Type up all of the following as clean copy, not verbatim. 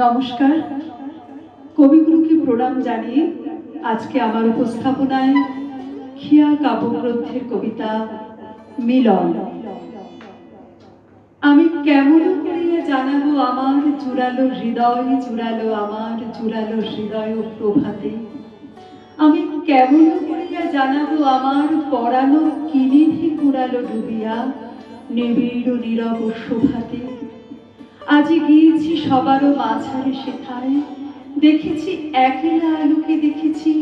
নমস্কার, কবিগুরুকে প্রণাম জানিয়ে আজকে আমার উপস্থাপনায় খিয়া কাব্যগ্রন্থের কবিতা মিলন। আমি কেমন করিয়া জানাবো আমার জুড়ালো হৃদয়, জুড়ালো আমার জুড়ালো হৃদয় প্রভাতে। আমি কেমন করিয়া জানাবো আমার পরানো কিনিভি কুড়ালো ডুবিয়া নিবিড় নীরব শোভাতে। আজি গিয়েছি সবারও মাঝারে সেথায়, দেখেছি একলা আলোকে, দেখেছি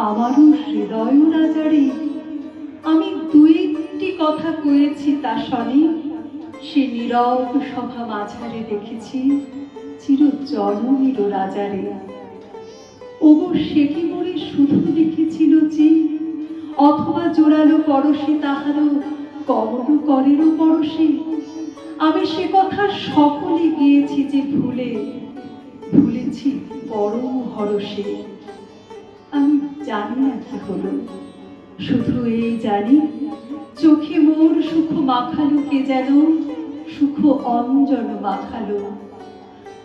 আমারও হৃদয় রাজারে। আমি দুইটি কথা কয়েছি তা শনি, সে নীরব সভা মাঝারে দেখেছি চির জননীর রাজারে। ওগো সে কি মোরে শুধু দেখেছিল যে, অথবা জোড়ালো পরশে তাহারও কমল করেরও পরশে। আমি সে কথা সকলে গিয়েছি যে ভুলে, ভুলেছি পরম হরষে। আমি জানি না কি হলো, শুধু এই জানি চোখে মোর সুখ মাখালো কে যেন, সুখ অঞ্জন মাখালো।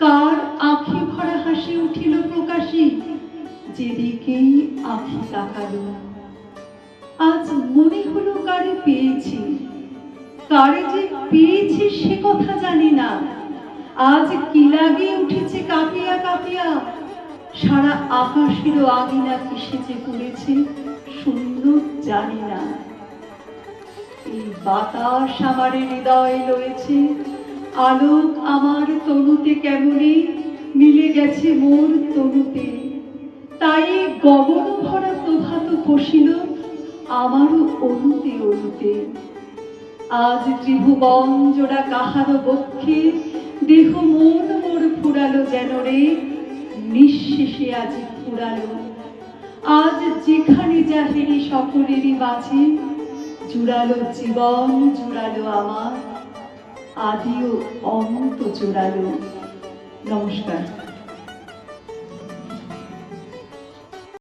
কার আঁখি ভরা হাসি উঠিল প্রকাশে, যেদিকেই আঁখি তাকালো। আজ মনে হলো কারে পেয়েছি, কারে যে পেয়েছি সে কথা জানি না। আজ কি লাগে উঠেছে কাঁপিয়া কাঁপিয়া, সারা আকাশেরও আঙিনা কিসে যে পড়েছে সুন্দর জানি না। এই বাতাস আমার হৃদয় লয়েছে, আলোক আমার তনুতে কেমনে মিলে গেছে মোর তনুতে। তাই গগন ভরা প্রভাত পশিল আমারও অনুতে অনুতে। আজ ত্রিভুবন জোড়া কাহারো বক্ষে, দেহ মন মোর ফুরালো যেন রে, নিঃশেষে আজ ফুরালো। আজ যেখানে যাহেরি সকলেরই মাঝে, জুড়ালো জীবন জুড়ালো আমার, আদিও অন্ত জোড়ালো। নমস্কার।